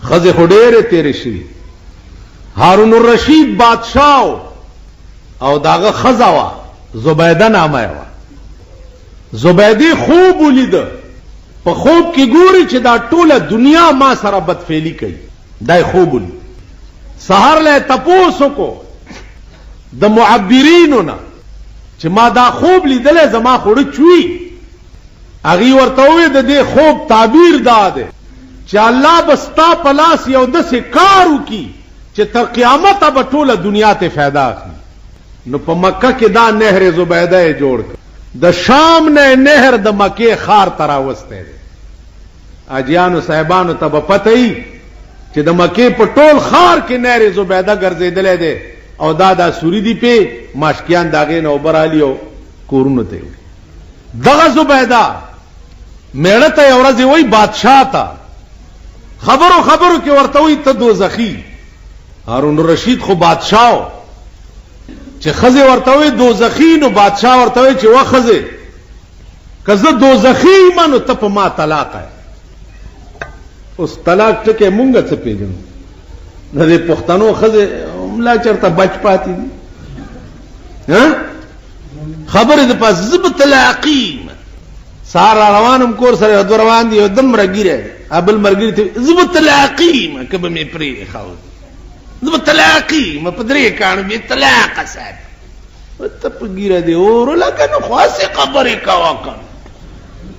خزه خډېره تیرې شي. هارون الرشید بادشاہ او داغه خزه وا زبیده نامه وا. زبیده خوب ولید، په خوب کې ګوري چې دا ټوله دنیا ما سره بدفعلی کوي. دای خوب ولید. سحر له تپوسو کو د معبرینو نه چې ما دا خوب لیدل زما خوړه چوي. اغي ورته وې د دې خوب تعبیر داده چې الله بستا پلاس یو دسه کارو کی چې تر قیامت به ټوله دنیا ته फायदा اخلي. نو په مکه کې دا نهر زبیده جوړ کړ. د شام نه نهر د مکه خار تراوسته. اجیانو صاحبانو ته په پته ای چې د مکه په ټول خار کې نهر زبیده ګرځیدلې ده او دا سوري دی په ماشکیان داغه نو برالیو کورونو ته. دغه زبیده میړه ته اورځي وای بادشاہ ته خبرو کې ورته وای ته دوزخی. هارون الرشید خو بادشاہ چې خزه ورته وای دوزخی، نو بادشاہ ورته وای چې وا خزه کزه دوزخی منو ته په ما طلاق ہے. اوس طلاق ټکه مونږ څه پیژنو؟ نه دې پښتنو خزه ملا چرته بچ پاتې دي. ها خبره د پاس زب طلاقی سار روانم کور سره د روان دي دم رګیره ابل مرګی ته زب طلاقی کبه می پری خاو زب طلاقی م پدری کانو به طلاق صاحب ته پګیره دی اور لکه نو خاصه خبره کا وکړ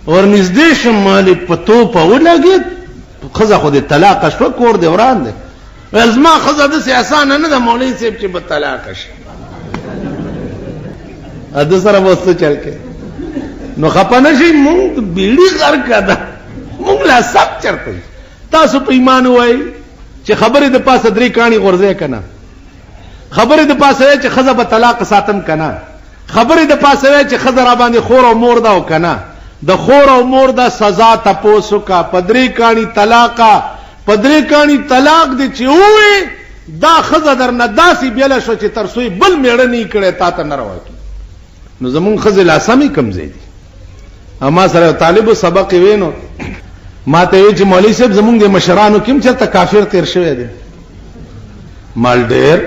اور نږدې شمال پتو په ولګي خزه خو د طلاق شو کور دی وران دی. ازما خزه د سیاسان نه د مولوی صاحب چې په طلاق شي اده سره وسته چل کې نو خپانه شي مونږ بیړی غر کده مونږ لا سب چرته. تاسو په ایمان وای چې خبره د پاسه درې کانی غورځه کنه، خبره د پاسه چې خزه په طلاق ساتم کنه، خبره د پاسه چې خزه را باندې خور او مور دا وکنه، د خور او مور دا سزا تاسو کا پدری کانی طلاقا پدری کانی طلاق دي چې وې دا خزه درنه داسي بیل شو چې ترسوی بل میړه نه کړي تا ته نه راوکی. نو زمون خزه لاسامي کمزې دي. اما سره طالب سبق وینو ما ته وی چې مولوی صاحب زمونږ د مشرانو کوم چرته کافر تیر شوی دی. مال ډېر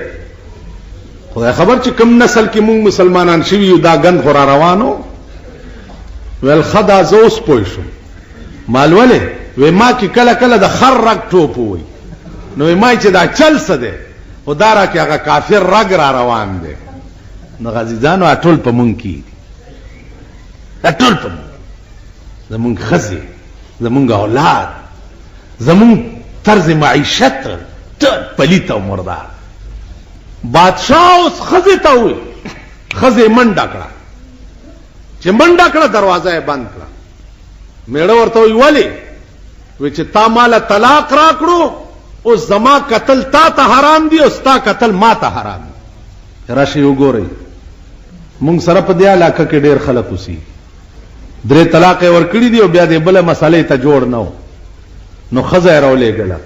خدای خبر چې کوم نسل کې مونږ مسلمانان شوي یو دا غند خورا روانو ول خدا زوس پوي شو مال ولې وې ما کې کله کله د خر رګ ټوپ وي نو ما چې دا چل څه دی او دا را کې هغه کافر رګ را روان دی. نو غزیزانو اټول په مونږ کې اټول په زمونږ خزي زمونږ اولاد زمونږ طرز معیشت ټول پلیت او مردار. بادشاہ اوس خزه ته وي خزه منډه کړه چې منډه کړه دروازه بند کړه. میړه ورته وی ولی چې تا مال طلاق را کړو او زما قتل تا ته حرام دی او ستا قتل ما ته حرام دی. راشي وګورئ مونږ سره په دې علاقه کې ډېر خلک اوسي درې طلاق ورکړي دي او بیا دې بل مسالې ته جوړ نه نو خزه راولې غلا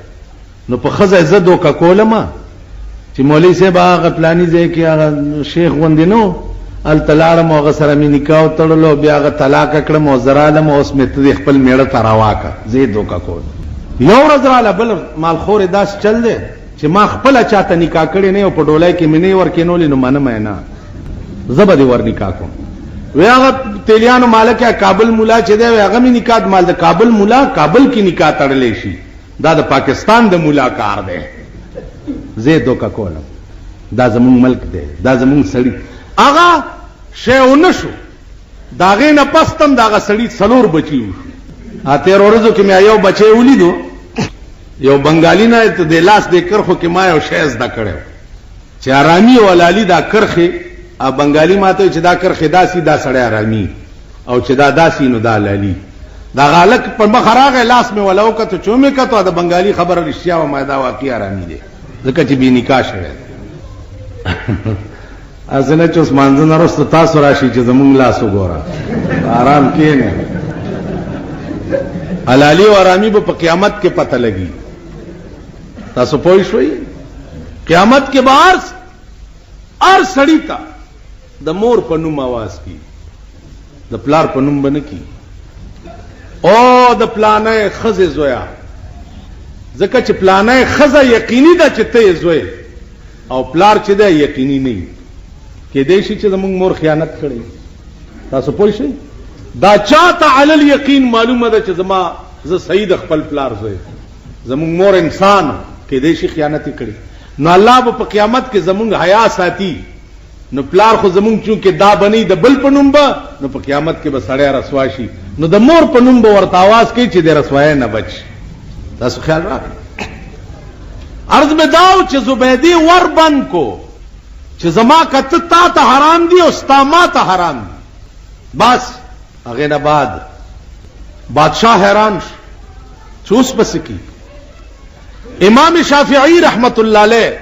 نو په خزه عزت وکا کولما چې مولوی صاحب هغه پلاني ځای کې هغه شیخ غوندې نو ال تلارم او غسر می نکاح تړلو بیا هغه طلاق کړم او زرالم اوس می ته خپل میړه تراواکا زید وکا کول. یو ورځ را بل مال خور داس چل دے چې ما خپل چاته نکاح کړی نه او په ډولای کې منی ور کینول نو منم نه زبدي ور نکاح کوم. وی هغه تیلیانو مالک کابل مولا چې دی هغه می نکاح مال د کابل مولا کابل کې نکاح تړلې شي دا د پاکستان د مولا کار دی زید وکا کول. دا زمون ملک دی دا زمون سړی هغه شیو نشو داغه نه پستم داغه سړی څلور بچی اته ورځو کې مې یو بچی ولیدو یو بنگالی نه ته د لاس د کرخو کې ما یو شیز دا کړو چې آرامي ولالي دا کرخه ا بنگالی ماته چې دا کرخه داسي دا سړی آرامي او چې دا داسي نو دا لالي دا غالک په مخراغه لاس مې ولاو کته چومې کته دا بنگالی خبره رښتیا و ما دا واقعي آرامي دي ځکه چې بي نکاح شوه ازنه چې عثمان زنه رسته تاسو راشي چې زمونږ لاس وګوره آرام کینه حلالي او آرامي په قیامت کې پته لګي. تاسو پوه شئ قیامت کې بار ار سړی تا د مور په نوم आवाज کی د پلار په نوم باندې کی او د پلانې خزه زویا ځکه چې پلانه خزه یقیني ده چې ته زوی او پلار چې ده یقیني نه کې دې شي چې زمونږ مور خیانت کړي. تاسو پوه شئ دا چاته علی الیقین معلومه ده چې زه صحیح د خپل پلار زوی زمونږ مور انسان کې دې شي خیانت کړي نو الله به په قیامت کې زمونږ حیا ساتي نو پلار خو زمونږ چونکې دا بنی د بل په نوم به نو په قیامت کې به سړی رسوا شي نو د مور په نوم به ورته آواز کوي چې د رسوایۍ نه بچ. تاسو خیال راکړئ. عرض میں داو چې زبیدی ور بند کو چې زما کته تا ته حرام دي او ستا ما ته حرام دي. بس هغه نه بعد بادشاہ حیران چوس بس کی. امام شافعی رحمت الله علیه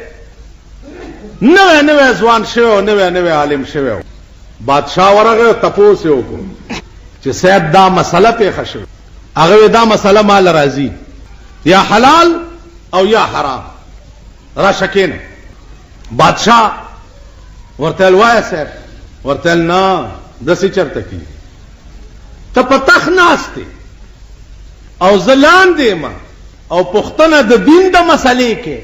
نوے ځوان شوی نوے عالم شوی بادشاہ ورغه تپوس یو کو چې صاحب دا مسله پیښه شوه هغه دا مسله مال راضی یا حلال او یا حرام را شکینه. بادشاہ ورته وای صاحب ورته نه دسی چرته کی ته پتخ ناشته او زلان دیما او پختنه د دین د مسلې کې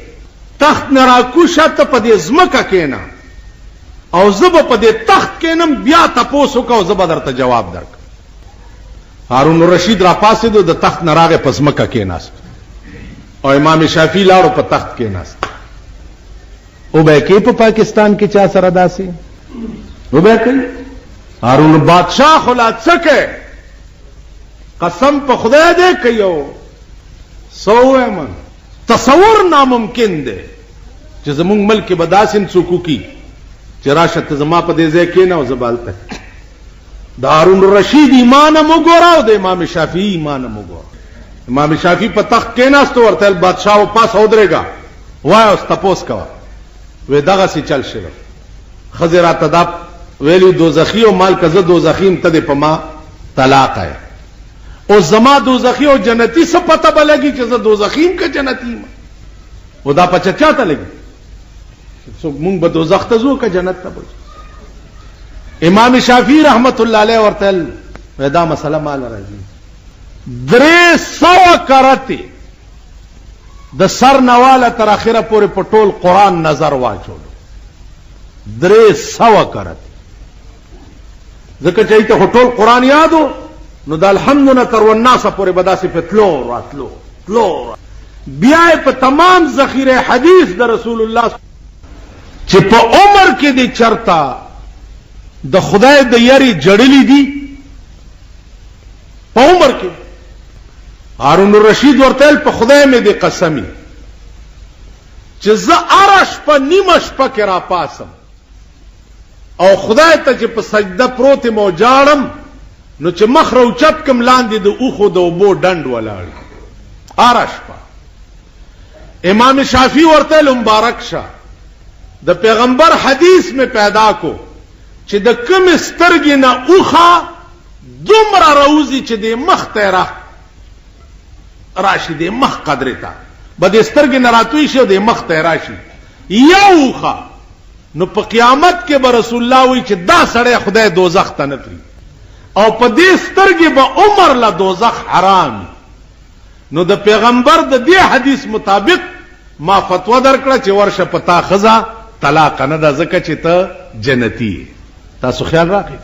تخت نراکوشه ته په دې زمکه کېنا او زب په دې تخت کېنم بیا تاسو کو زب درته جواب درک. هارون الرشید را پاسې د تخت نراغه پسمکه کېناست او امام شافعی لاړو په تخت کېناست. او به کې په پاکستان کې چا سره داسي او به کوي هارون بادشاہ خلا څکه قسم په خدای دې کيو سوې من تصور ناممکن دی چې زمونږ ملک کې بداسن څوک کی چې راشه ته زما په دې ځای کې نه او زبالته د هارون الرشید ایمان مو ګورو د امام شافعی ایمان مو ګورو. امام شافعی په تخت کې ناستو ورته بادشاہ او پاس اودرېګا وای اوس تپوس کا وې دغه سي چل شي خزرا تداب ویلو دوزخی او مال کزه دوزخیم ته په ما طلاق ہے او زما دوزخی او جنتی څه پته بلګي چې زه دوزخیم که جنتی ما او دا پچا چاته لګي څو مونږ به دوزخ ته ځو که جنت ته ځو. امام شافعی رحمت الله علیه ورته ودا مسله مال راځي 300 کرته د سر نواله تر اخره پورې په ټول قران نظر واچول 300 کرته ځکه چې ته ټول قران یادو نو د الحمدلله تر والناس پورې بداسي په تلو راتلو بیا په تمام ذخیره حدیث د رسول الله چې په عمر کې دي چرتا د خدای د یاري جړلې دي په عمر کې هارون الرشید ورته په خدای مې دي قسمی چې زه ارش په نیمش پکې را پاسم او خدای ته چې په سجده پروت مو جاړم نو چې مخ روچت کم لاندې د اوخو د وبو ډند ولاړ ارش په. امام شافعی ورته مبارک شه د پیغمبر حدیث میں پیدا کو چې د کم سترګې نه اوخه دومره روزي چې د مخ ته راشي د مخ قدرتا بد سترګې نه راتوي شي د مخ ته راشي یوخه نو په قیامت کې به رسول الله وی چې دا سړی خدای دوزخ ته نه پری او په دې سترګې به عمر له دوزخ حرام. نو د پیغمبر د دې حدیث مطابق ما فتوا درکړه چې ورشه پتا خزا طلاق نه ده ځکه چې ته جنتی. تاسو خیال راکړئ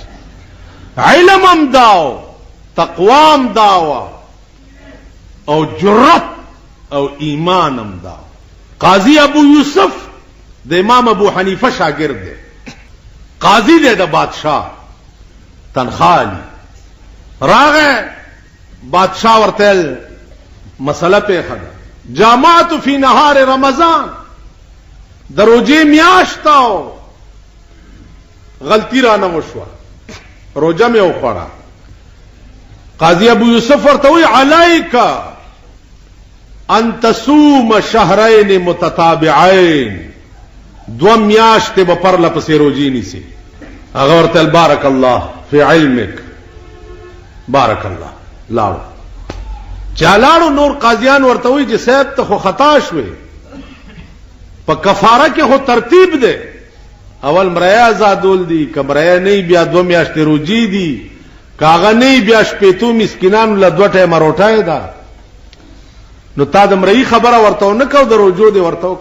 علم هم داو تقوام داو او جرأت او ایمان هم داو. قاضی ابو یوسف د امام ابو حنیفه شاگرد دی قاضی دی د بادشاہ تنخوالی راغه بادشاہ ورته مسله په خدا جامعت فی نهار رمضان دروجه میاشتاو غلطی را نه وشوه روزه مې وخوړه. قاضی ابو یوسف ورته وی علیک ان تصوم شهرین متتابعین دو میاشتې به پر لپسې روزي نیسي. هغه ورته بارک الله فی علمک بارک الله لاړو چالاړو. نور قاضیان ورته وی چې صاحب ته خو خطا شوې په کفاره کې خو ترتیب دی اول مریا آزادول دي کمریا نه بیا 2 میاشتې روزي دي کاغه نه بیا شپېتو مسکینانو له 2 ټیمه روټای ده. نو تا د مرئی خبره ورته نه کو، د روجو دی ورته.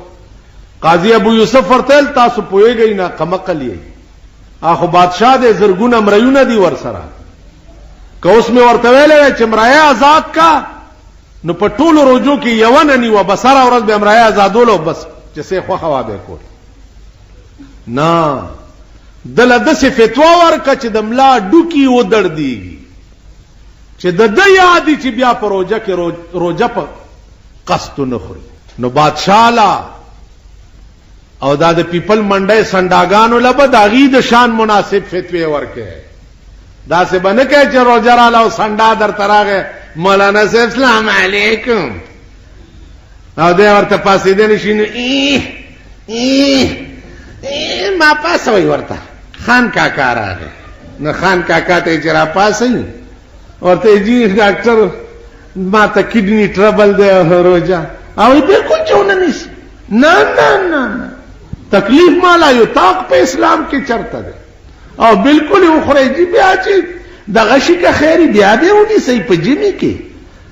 قاضی ابو یوسف ورتل تاسو پوهیږئ نه قمقل یې، اخو بادشاہ دې زرګونه مریونه دی ور سره. که اوس مې ورته ویلې چې مرایا آزاد کا، نو په ټولو روجو کې یو نه نیوه، بس هره ورځ به مرایا آزادولو، بس چې څه خوښه وا به کول. نه، دله داسې فتوا ورکړه چې د ملا ډوکي ودړدېږي، چې د ده یادي چې بیا په روجه کې روجه په قصد نه خوري. نو بادشاہ لا او دا د پیپل منډۍ سنډاګانو له به د هغې د شان مناسب فتوې ورکړي. داسې به نه کوي چې روجه راله او سنډا درته راغی، مولانا صاحب سلام علیکم، او دی ورته پاسېدلی شي، نو ما پاسوئ ورته، خان کاکا راغی. نو خان کاکا ته چې را پاسوئ ورته جی ډاکټر ما ته کډنی ټربل دی روجه، او بالکل چونه نیسي. نه نه نه، تکلیف مالا یطاق په اسلام کې چرته دی، او بالکل وخورئ جی، بیا چې دغه شي که خیري بیا دې ونیسئ په جمي کې.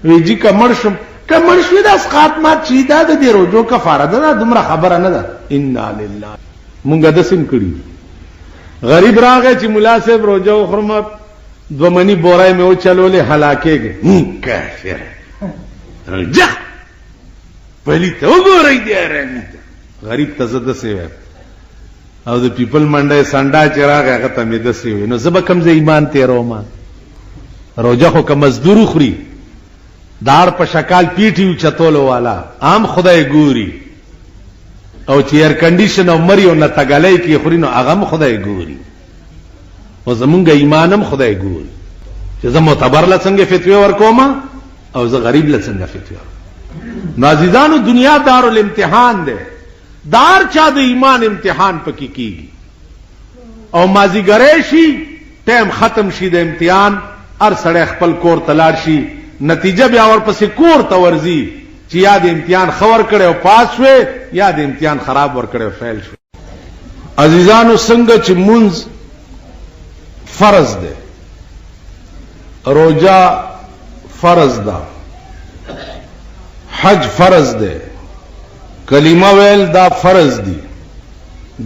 وی جی که مړ شم، که مړ شوي د اسقاط مات شي، دا د دې روجو کفاره ده، دا دومره خبره نه ده. انا لله. مونږ داسې کړي. غریب راغی چې ملا صاحب روجه وخورم، دو منی بورای میں وہ چلو لے ہلاکے کافر روجہ پہلی تو گو رہی دیا رہنی تا غریب تزد سے ہوئے او دا پیپل منڈے سانڈا چراغ ہے غطا میں دسی ہوئے نو زبا کم زی ایمان تیرو ما روجہ خو کا مزدورو خوری دار پا شکال پیٹیو چطولو والا عام خدای گوری او چې ایر کنډیشن او مریو نه تګلای کی خوري نو هغه خدای ګوري او زمونږ ایمانم خدای ګوري چې زه معتبر له څنګه فتوی ورکوم او زه غریب له څنګه فتوی ورکوم. عزیزانو دنیا دار الامتحان ده، دار چا د ایمان امتحان پکې کیږي او مازیګری شي ټیم ختم شي د امتحان، هر سړی خپل کور تلار شي، نتیجه بیا ورپسې کور ته ورځي چې یا د امتحان خور کړي او پاس شوي یا د امتحان خراب ور کړي او فیل شوي. عزیزانو څنګه چې منځ فرض ده، روجا فرض ده، حج فرض ده، کلمه ویل دا فرض دي،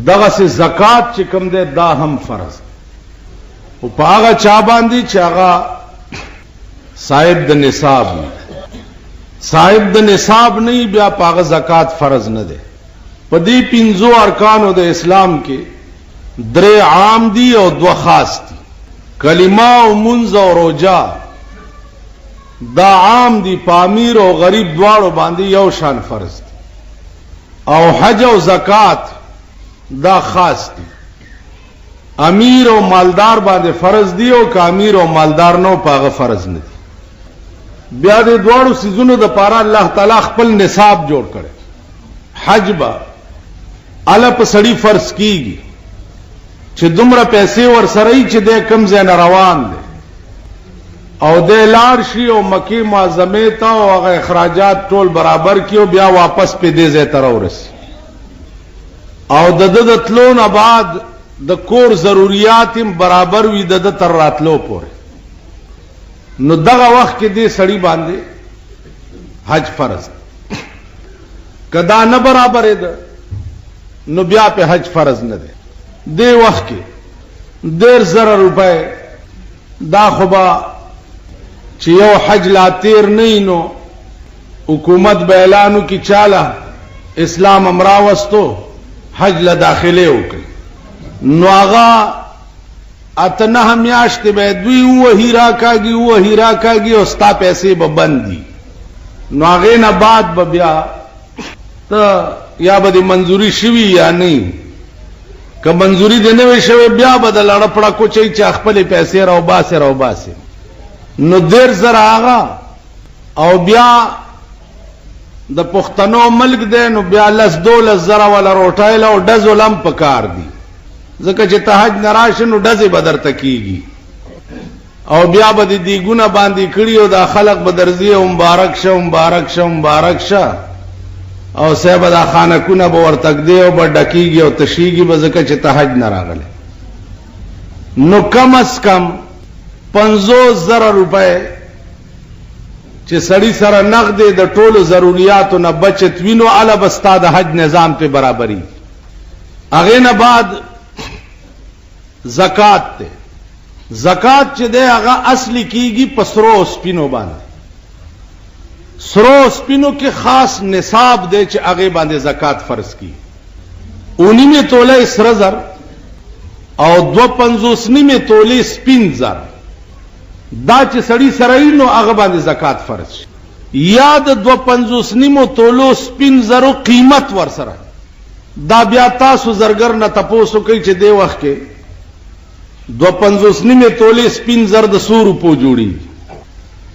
دغه سي زکات چې کوم ده دا هم فرض او په هغه چا باندې چې هغه صاحب د نصاب نه، صاحب د نصاب نه بیا پاغه زکات فرض نه ده. په دې پنځو ارکانو د اسلام کې درې عام دي او دوه خاص دي. کلمه او منځ او روجا دا عام دي، په امیر او غریب دواړو باندې یو شان فرض دي، او حج او زکات دا خاص دي، امیر او مالدار باندې فرض دي، او که امیر او مالدار نو پاغه فرض نه دي. بیا د دوړو سيزونو د پاره الله تعالی خپل نصاب جوړ کړي. حج با اله په سړی فرض کیږي چې دومره پیسې ور سره ای چې د کم ځای نه روان دي او د لار شي او مکی معظمه ته او هغه اخراجات ټول برابر کیو، بیا واپس په دې ځای ته ورسي او د تلون بعد د کور ضرورت برابر وي د تر راتلو پورې. نو دغه وخت کې دې سړی باندې حج فرض، کدا نه برابر ده نو بیا په حج فرض نه ده. دې وخت کې 1,000 روپے دا خوبا چې یو حج لا تیر نه نو حکومت به اعلانو کې چاله اسلام امرا وستو حج له داخله وکړي، نو هغه اتنه میاشت به دوی وهیرا کاږي او ستا پیسې به بندي. نو هغه نه بعد به بیا ته یا به منظوري شوي یا نه، که منظوري دې نه وي شوي بیا به د لړ پړه کوچي چې خپل پیسې راو باسي. نو 1,000 هغه او بیا د پښتنو ملک دی، نو بیا 12,000 ولا روټایل او ډزولم پکار دي، ځکه چې ته حج نراشه نو ډزې بدر تکیږي او بیا به د دیګونه باندې کړي او د خلق بدرزي او مبارک شه او صاحب دا خانکونه به ورتک دی او به ډکیږي او تشیږي به، ځکه چې ته حج نه راغلی. نو کم از کم 50,000 روپے چې سړی سره نقد د ټولو ضرورتونو نه بچت وینو الا بستا د حج نظام ته برابرۍ. هغه نه بعد زکات ته. زکات چې ده هغه اصلي کیږي په سرو سپینو باندې. سرو سپینو کې خاص نصاب دی چې هغه باندې زکات فرض کی. 19 توله سره زر او 2.50 توله سپین زر دا چې سړی سره نو هغه باندې زکات فرض شي. یا د 2.50 تولو سپین زرو قیمت ور سره دا بیا تاسو زرګر نه تاسو کوي چې دی وخت کې 2.50 توله سپین زر د 100 روپو جوړي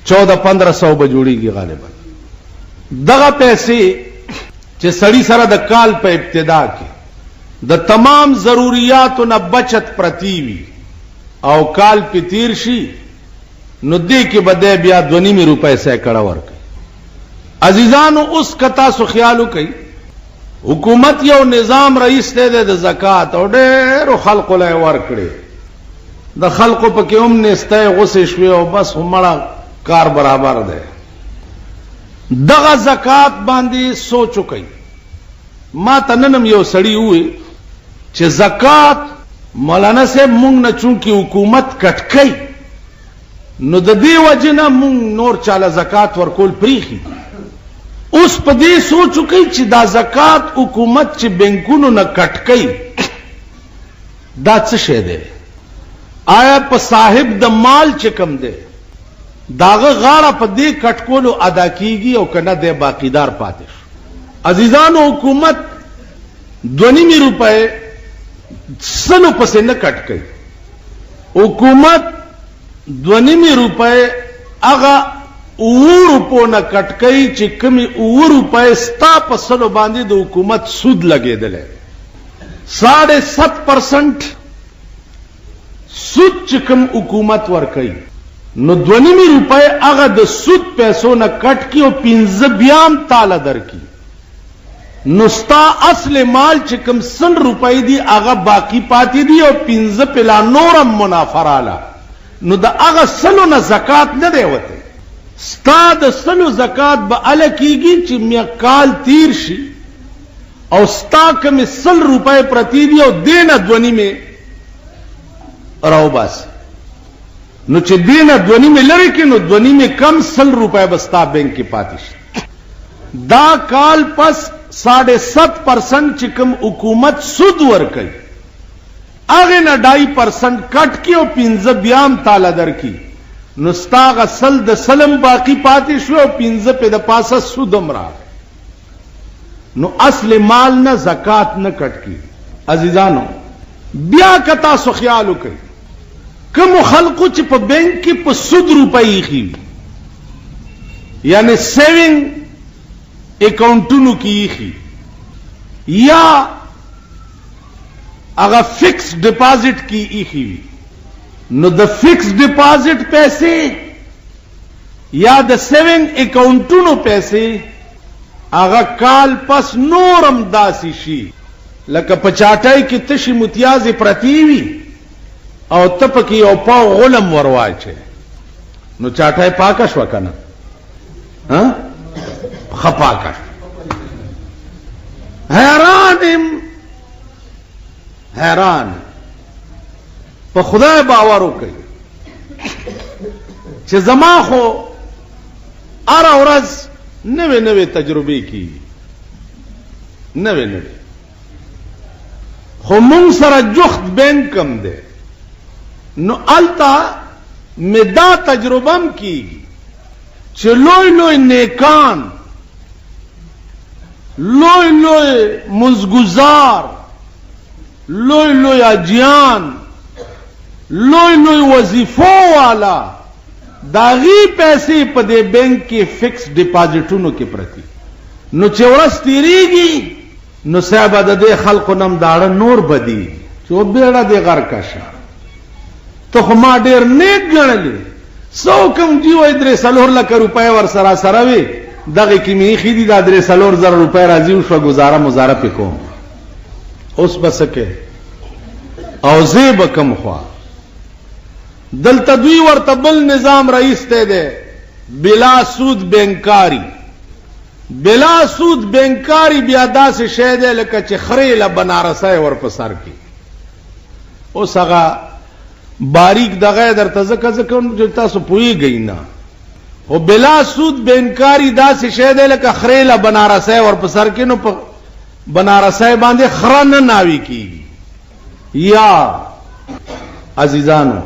14-1500 به جوړيږي غالبا. دغه پیسې چې سړی سره د کال په ابتدا کې د تمام ضرورتونو نه بچت پرتی وي او کال په تیر شي نو دې کې بده بیا 2.5 روپے سیکړه ورکړي. عزیزانو اوس کتا سو خیالو کوي حکومت یو نظام رئیس دی د زکات او ډېر خلکو له ورکړي. د خلکو په کې هم نسته غوسه شوي او بس همړه کار برابر دی. دغه زکات باندې سوچو کوي. ما تننم یو سړی وي چې زکات مولانا سے مونږ نه چونکی حکومت کټکای نو د دې وجنه مونږ نور چاله زکات ورکول پریخي. اوس په دې سوچو کوي چې دا زکات حکومت چې بینکونو نه کټکای دا څه شی دی؟ آیا په صاحب د مال چې کم دی داغه غاړه په دې کټکولو ادا کیږي او کنه د باقیدار پاتې شو؟ عزیزانو حکومت 2.5 روپے سلو پسې نه کټ کوي. حکومت 2.5 روپے هغه 9 روپو نه کټ کوي چې کمی 9 روپے ستا په سلو باندې د حکومت سود لګیدل 7.5% سود چې کوم حکومت ور کوي نو 2.5 روپے هغه د سود پیسو نه کټ کی او 15 بیام تاله درکی. نو ستا اصل مال چې کوم 100 روپے دی هغه باقی پاتې دی او 15 پلا نورم منافع رااله. نو د هغه سلو نه زکات نه دی وته. ستا د سلو زکات به ال کیږي چې میا کال تیر شي او ستا کوم 100 روپے پرتی دی او دینه 2.5 راو باس. نو چې دینه 2.5 لري کې نو 2.5 کم 100 روپے بستا بینک کې پاتې شي. دا کال پس 7.5% چې کوم حکومت سود ور کوي هغه نه 2.5% کټ کی او 15 بیام تاله درکی. نو ستا غسل د سلم باقی پاتې شو او 15 په د پاسه سود امرا. نو اصل مال نه زکات نه کټ کی. عزیزانو بیا کتا سو خیال وکړي کوم خلکو چې په بینک کې په سود روپۍ خي یعنی سیوینګ اکاؤنٹونو کی خي یا اگر فکس ڈپازٹ کی خي نو د فکس ڈپازٹ پیسے یا د سیوینګ اکاؤنٹونو پیسے اگر کال پس نورم داسی شي لکه پچاټای کې تشي متیازي پرتیوي او تپکی او پاو غلم ورواچه نو چاټای پاکه شو کنه ها خپاکه. حیران په خدای باور وکړي چې زما خو ار ورځ نوې تجربه کی نوې خو مونږ سره جخت بینک کم ده نو التا مدا تجربم کیږي چې لوی نیکان لوی منزگزار لوی اجیان لوی وظیفو والا داغي پیسې په دې بینک کې فکس ډیپازټونو کې پرتی. نو چې ورځ تیریږي نو صاحب د دې خلکو نم داړه نور بدی چې بیړه دې غر کاشه ته خو ما ډیر نیک ګڼلې سو کوم دی وای درې سلور لک روپے ور سره سره وي دغه کې می خېدي دا درې سلور زر روپے راځي شو گزاره مزاره پکوم اوس بسکه او زیب کم خوا دلته دوی ورته بل نظام رئیس ته ده بلا سود بینکاری. بلا سود بینکاری بیا داسې شی دی لکه چې خرې له بنارسی ور په سر کې. اوس هغه باریک دغه درته ځکه چې تاسو پوهېږئ نه، خو بلا سود بینکاری داسې شی دی لکه خرې له بنارسی ور په سر کې، نو په بنارسی باندې خره نه ناوي کېږي. یا عزیزانو،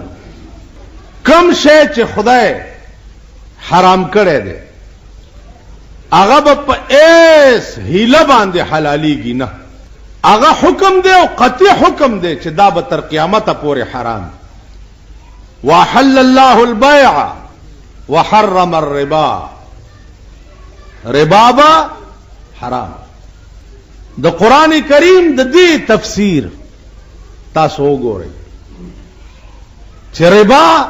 کم شی چې خدای حرام کړی دی هغه به په ایس هیله باندې حلالېږي نه، هغه حکم دی او قطعي حکم دی چې دا به تر قیامته پورې حرام. وحل الله البيع وحرم الربا. ربا به حرام. د قرآن کریم د دې تفسیر تاسو وګورئ چې ربا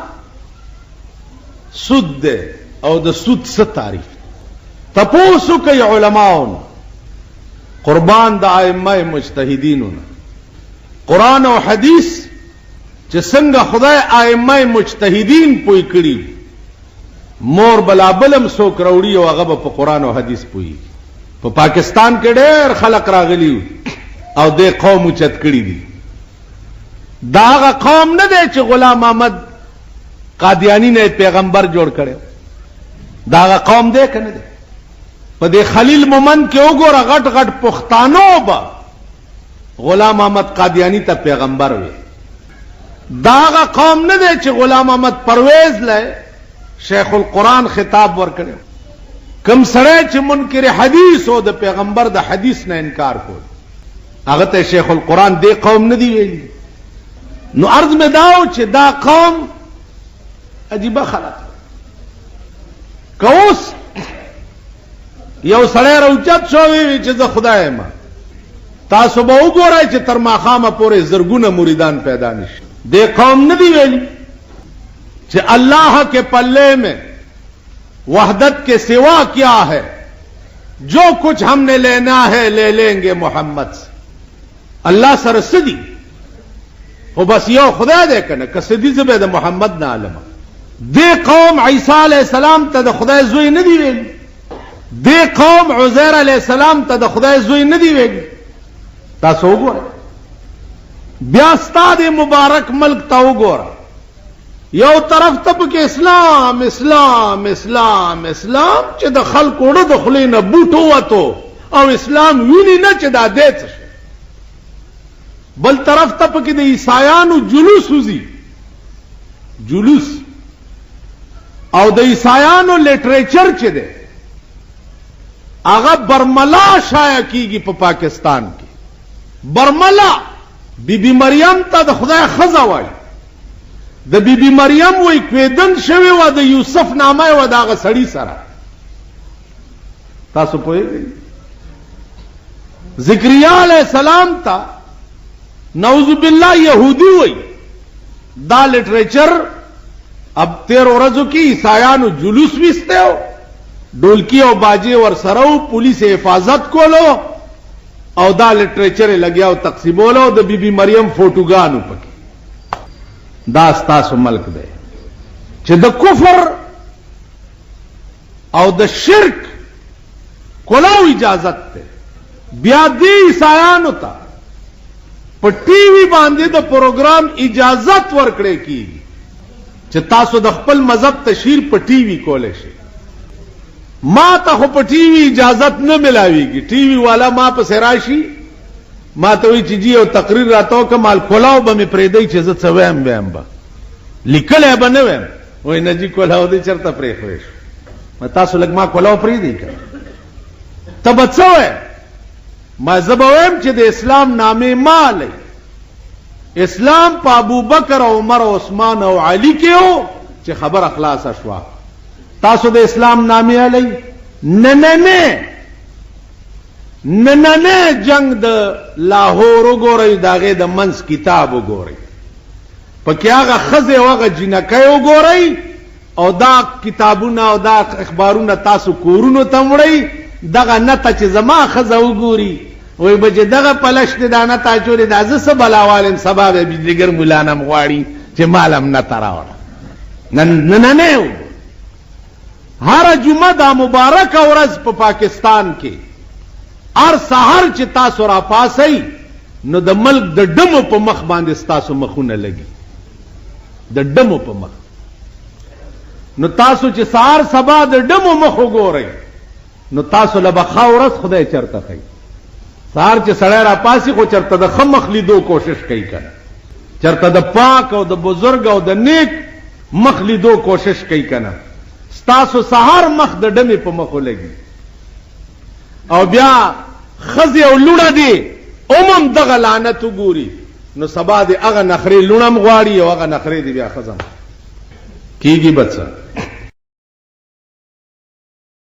سود دی او د سود څه تعریف. تپوسو کوي علماؤن قربان د ائمه مجتهدینو قرآن او حدیث چې څنګه خدای ائمه مجتهدین پوي کړي، مور بلا بلم سو کروڑی او هغه په قرآن او حدیث پوي. په پاکستان کې ډېر خلک راغلي او د قوم چت کړي دي. دا قوم نه دی چې غلام احمد قادیانی نه پیغمبر جوړ کړي، دا قوم دی کنه دی. په دې خلیل مومند کې وګوره غټ غټ پښتانو به غلام احمد قادیانی ته پیغمبر وي. دا قوم نه دی چې غلام احمد پرویز له شیخ القرآن خطاب ورکړي. کم سره چې منکر حدیث او د پیغمبر د حدیث نه انکار کول، هغه ته شیخ القرآن دی قوم نه دی ویلي. نو عرض می داو چې دا قوم عجیبه خلق. کوس یو سړی راوچت شو وی چې زه خدای ما، تاسو به وګورئ چې تر ماښامه پورې زرګونه مریدان پیدا نشي. دې قوم نه دی ویلي چې اللہ کے پلے میں وحدت کے سوا کیا ہے، جو کچھ ہم نے لینا ہے لے لیں گے محمد سے. اللہ سره سدی خو بس یو خدای دی کنه که سدی زبه د محمد نه عالم. دې قوم عیسی علیہ السلام ته د خدای زوی نه دی ویلي. دې قوم عزیر علیہ السلام ته د خدای زوی نه دی ویلي. تاسو وګورئ بیا ستاد مبارک ملک ته وګوره، یو طرف ته پکې اسلام اسلام اسلام اسلام چې د خلکو ډه د خولې نه بوټ ووتو او اسلام ویني نه چې دا دی څه شي. بل طرف ته پکې د عیسایانو جلوس وزي، جلوس او د عیسایانو لټریچر چې دی هغه برملا شایع کیږي په پاکستان کې. برملا بی بی مریم ته د خدای خزه وایي. د بی بی مریم وی کویدن شوی و د یوسف نامه و داغه سړی سره. تاسو پوهیږئ زکریا علیہ السلام ته نعوذ بالله یهودی وی. دا لټریچر اب 13 ورځو کې عیسایانو جلوس وسته او ډولکی او باجی ور سره پولیس حفاظت کولو او دا لټریچر لګیاو تقسیمولو د بی بی مریم فوټوګانو پکې. دا ستاسو ملک دی چې د کفر او د شرک کولاو اجازت ته. بیا دې عیسایانو ته په ټي وي باندې د پروګرام اجازت ورکړې کیږي چې تاسو د خپل مذهب تشهیر په ټي وي کولای شئ. ما ته خو په ټي وي اجازت نه ملاويږي. ټي وي والا ما په سراشي ما ته وی چې جی او تقریر راتاو کمال کولاو به می پرېدای چې زه څه وایم به لیکل به نه وایم. وای نه جی کولاو دې چرته پرې خوښ ما تاسو لګ ما کولاو پرېدای کړ تب څه وای ما زبویم چې د اسلام نامې مالي. اسلام په ابو بکر او عمر او عثمان او علی کې او چې خبر اخلاص شوا. تاسو د اسلام نامې علی نه نه نه نننه جنگ د لاهور وګورئ، داغه د منس کتاب وګورئ، پکې هغه خزه وغه جنکای وګورئ او دا کتابونه او دا اخبارونه تاسو کورونو تمړی. دغه نته چې زما خزه وګوري وای بچ دغه پلشت دانه تا چوري دازه سه بلاوالم سبب بجلیګر مولانم غواړي چې مالم نه تراوړه. نن نه هر جمعه دا مبارک ورځ په پاکستان کې هر سحر چې تاسو را پاسئ نو د ملک د ډمو په مخ باندې تاسو مخونه لګي، د ډمو په مخ. نو تاسو چې سحر سبا د ډمو مخ وګورئ نو تاسو له بخا ورځ خدای چرته کوي. سحر چې سړی را پاسي خو چرته د ښه مخ لیدو کوشش کوي کنه، چرته د پاک او د بزرګ او د نیک مخ لیدو کوشش کوي کنه. ستاسو سحر مخ د ډمې په مخ ولګي او بیا خزي او لوڼه دي اومم دغه لعنت وګوري نو سبا دې هغه نخري لوڼم غواړي او هغه نخري دې بیا خزم کیږي بچا.